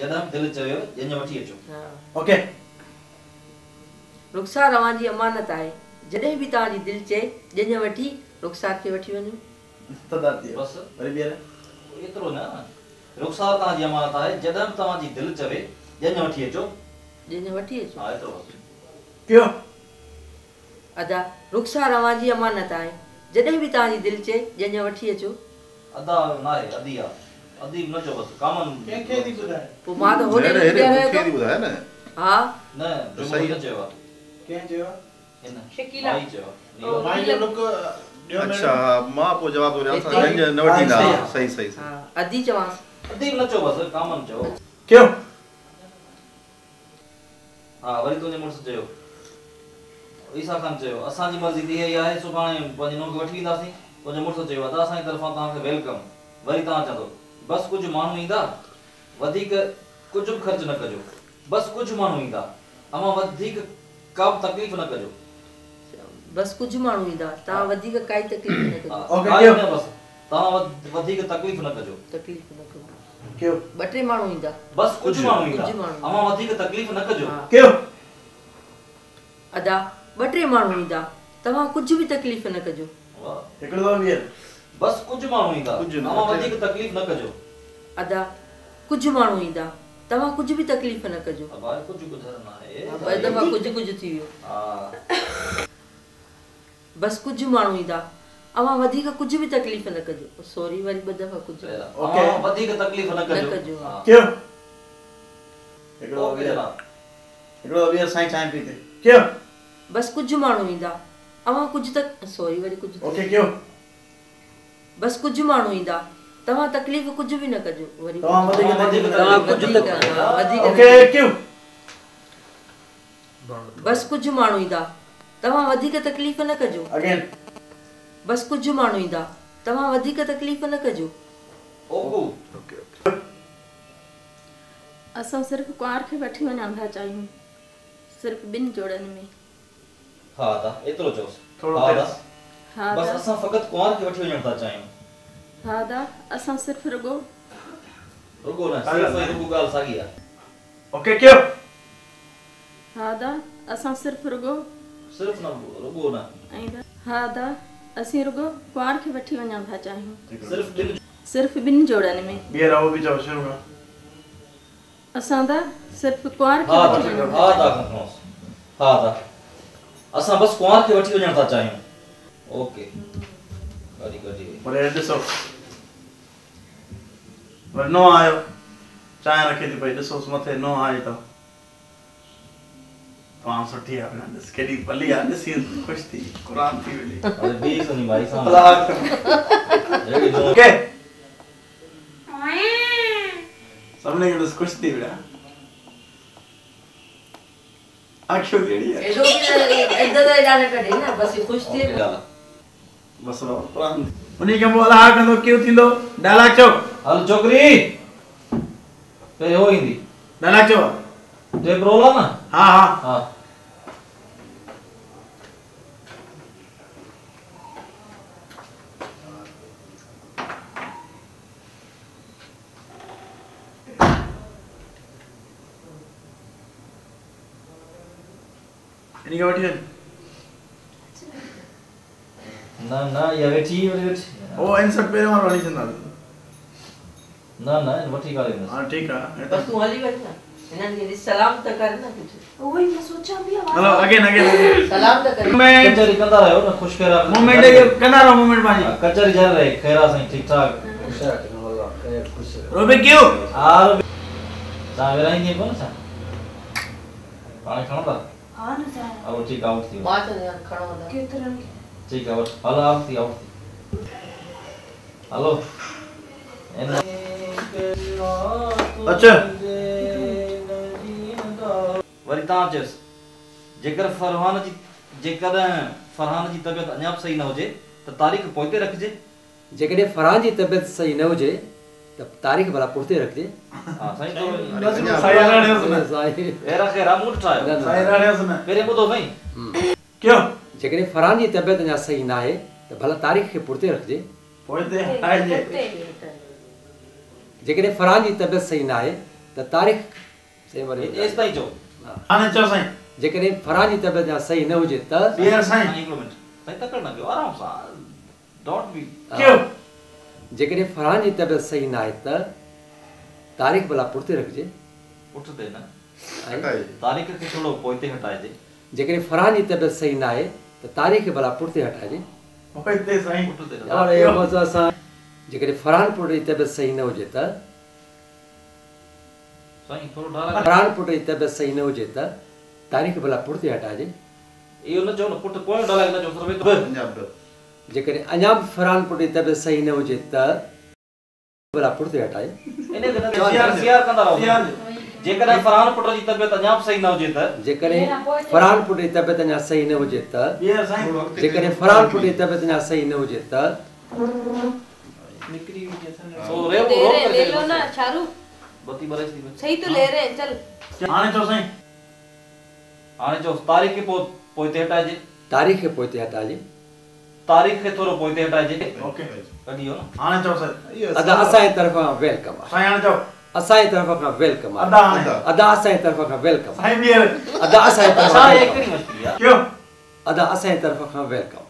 जॾहिं दिलि चयो ॼञ वठी अचो। ओके। रुखसार अवां जी अमानत आहे, जॾहिं बि तव्हांजी दिलि चए ॼञ वठी रुखसार खे वठी वञो। बस वरी ॿीहर एतिरो न, रुखसार तव्हांजी अमानत आहे, जॾहिं बि तव्हांजी दिलि चवे ॼञ वठी अचो। ॼञ वठी अचो। हा एतिरो बस। क्यों? अदा रुखसार अवां जी अमानत आहे, जॾहिं बि तव्हांजी दिलि चए ॼञ वठी अचो। अदा न आहे, अदी आहे। अदी न चओ बस, कामन कंहिंखे थी ॿुधाए? पोइ मां त होॾे हेॾे मूंखे थी ॿुधाए न। हा न सही न चयो आहे। कंहिं चयो? हिन शकीला। माई चयो आहे। माई जो लुक अच्छा मां पोइ जवाब थो ॾियां ॼञ न वठींदा। सही सही हा अदी चवांसि। अदी न चओ बस, कामन चओ। क्यों? हा वरी तुंहिंजे मुड़ुस चयो, ईसा ख़ान चयो असांजी मर्ज़ी थी इहा आहे, सुभाणे पंहिंजी नूंहं खे वठी ईंदासीं। तुंहिंजे मुड़ुस चयो अदा असांजी तरफ़ां तव्हांखे वेलकम। वरी तव्हां चवंदो बस कुझु माण्हू ईंदा, वधीक कुझु बि ख़र्च न कजो। बस कुझु माण्हू ईंदा, अमां वधीक का बि तकलीफ़ न कजो। बस कुझु माण्हू ईंदा, तव्हां वधीक काई तकलीफ़ न कजो। ओके काई क्यों? न बस तव्हां वधीक तकलीफ़ न कजो। तकलीफ़ न कजो। क्यों? ॿ टे माण्हू ईंदा। बस कुझु माण्हू ईंदा, कुझु माण्हू। अमां वधीक तकलीफ़ न कजो। क्यों? अदा ॿ टे माण्हू ईंदा, तव्हां कुझु बि तकलीफ़ न कजो। वाह। हिकिड़ो दफ़ो ॿीहर। बस कुझु माण्हू ईंदा, कुझु न, अमां वधीक तकलीफ़ न कजो। अदा कुझु माण्हू ईंदा, तव्हां कुझु बि तकलीफ़ न कजो। अब भाई कुझु ॿुधाइणो न आहे। ॿ दफ़ा कुझु कुझु थी वियो। हा बस कुझु माण्हू ईंदा, अवां वधीक कुझु बि तकलीफ़ न कजो। सॉरी वरी ॿ दफ़ा कुझु ओके। अमां वधीक तकलीफ़ न न कजो। कजो। हा। क्यों? हिकिड़ो ओके ॿीहर। जनाब। हिकिड़ो ॿीहर साईं चांहि पीते। क्यों? बस कुझु माण्हू ईंदा, अवां कुझु सॉरी वरी कुझु ओके क्यों? बस कुझु माण्हू ईंदा, तव्हां तकलीफ़ कुझु बि न कजो। वरी तव्हां वधीक तव्हां कुझु वधीक ओके क्यों? बस कुझु माण्हू ईंदा, तव्हां वधीक तकलीफ़ न कजो। अगेन। बस कुझु माण्हू ईंदा, तव्हां वधीक तकलीफ़ न कजो। ओके असां सिर्फ़ कुंवार खे वठी वञणु था चाहियूं, सिर्फ़ 2 जोड़नि में। हा दा एतिरो चओसि। थोरो हा दा तेज़। हा बस दा असां फ़क़ति कुंवार खे वठी वञणु था चाहियूं। हा दा असां सिर्फ़ रुगो रुगो न, सिर्फ़ रुगो ॻाल्हि साॻी आहे। ओके क्यों? हा दा असां सिर्फ़ रुगो सिर्फ़ न रुगो न, ऐं दा हा दा असीं रुगो कुंवार खे वठी वञणु था चाहियूं, सिर्फ़ 2 जोड़नि में। ॿीहर वो भी चओ शुरू कर। असां दा सिर्फ़ कुंवार खे हा वठी दा वञणु था हा दा चाहियूं। खणोसि। हा दा असां बस कुंवार खे वठी वञणु था चाहियूं। ओके कढी वरी ॾिसो वरी नो आयो, चांहि रखे थी पई, ॾिसोसि मथे नो आई अथव। तव्हां सुठी आहे भेण, ॾिस केॾी भली आहे, ॾिसी ख़ुशि थी क़ुर थी मिली। अरे बी सुनी भाई साहब ओके सबने के ॾिस ख़ुशि थी विया। आखियूं टेड़ी है। एडो इधर डाले कढे ना, बस खुश थी। बस क़ुरान उन्हीं के बोला हा कंदो क्यों थींदो डायलॉग चो। हल छोकरी पे हो ईंदी डायलॉग चो। ते प्रोला ना। हां हां हां इनके बैठी है ना ना या वेठी ओ इंसर्ट पे मां वाली चंदा ना ना वठी काले न। हां ठीक है बस तू हली बैठ ना, इन्हन के सलाम तो कर ना कुछ। वही मैं सोचा भी हेलो अगेन सलाम तो कर। मैं कचरी कंदा रहो ना, खुश खैरा मोमेंट कंदा रहो मोमेंट पाजी कचरी जा रहे खैरा सही ठीक ठाक खुश है खुश रोबे क्यों आर सा वेराई नहीं कोन सा पानी खाओ ता। हां न जा अब ठीक आउट थी मां तो यार खणो ना केतरन ठीक है हलो आउट थी हेलो अच्छा वरी ता चस जेकर फरहान जी तबियत अञा सही न हुजे त तारीख पोइते रखजे। जेकॾहिं फरहान जी तबियत सही न हुजे त तारीख़ भला पुठिते रखजे। हां साईं तो सही राणे सुना एरा खैरा मूड ठायो सही राणे सुना पेरे ॿुधो भई क्यों जेकॾहिं फरहान जी तबियत अञा सही न आहे त भला तारीख़ खे पुठिते रखजे। पोइते आइजे जेकॾहिं फरहान जी तबियत सही न आहे त त तारीख़ साईं वरी एस ताईं चओ हाणे चओ साईं जेकॾहिं फरहान जी तबियत या सही न हुजे त ॿीहर साईं हिकु मिनट साईं तकड़ न कयो आराम सां डोंट बी कयो जेकॾहिं फरहान जी तबियत सही न आहे त तारीख़ भला पुठिते रखिजे पुठिते न ऐं हटाए तारीख़ खे थोरो पोइते हटाइजे जेकॾहिं फरहान जी तबियत सही न आहे त तारीख़ भला पुठिते हटाइजे मूंखे हिते साईं पुठिते न यार इहो मसो असां जेकॾहिं फरहान पुट जी तबियत सही न हुजे त साईं थोरो ढाला फरहान पुट जी तबियत सही न हुजे त तारीख़ भला पुठिते हटाइजे इहो न चओ न पुठ पोइ ढाला न चओ सिर्फ़ हिकु पंजाब जेकॾहिं अञा बि फरहान पुट जी तबियत सही न हुजे त भला पुठिते हटाए इन खे न सियार कंदा रहो जेकॾहिं फरहान पुट जी तबियत अञा बि सही न हुजे त जेकॾहिं फरहान पुट जी तबियत अञा सही न हुजे त ॿीहर साईं जेकॾहिं फरहान पुट जी तबियत अञा सही न हुजे त निकिरी वई अथनि। सो रे दे रोक रहे ले करे लो ना चारू बत्ती बरस थी सही तो ले रहे हैं, चल हाणे चओ साईं हाणे चओ तारीख़ खे पोइते हटाइजे तारीख़ खे पोइते हटाइजे तारीख़ खे थोरो पोइते हटाइजे ओके कढी वियो न हाणे चओ साईं अदा असांजे तरफ़ां वेलकम आहे साईं हाणे चओ असांजे तरफ़ खां वेलकम आहे अदा हाणे अदा असांजे तरफ़ खां वेलकम आहे साईं ॿीहर अदा असांजे तरफ़ असां खां हिकिड़ी मछली आहे कयो अदा असांजे तरफ़ खां वेलकम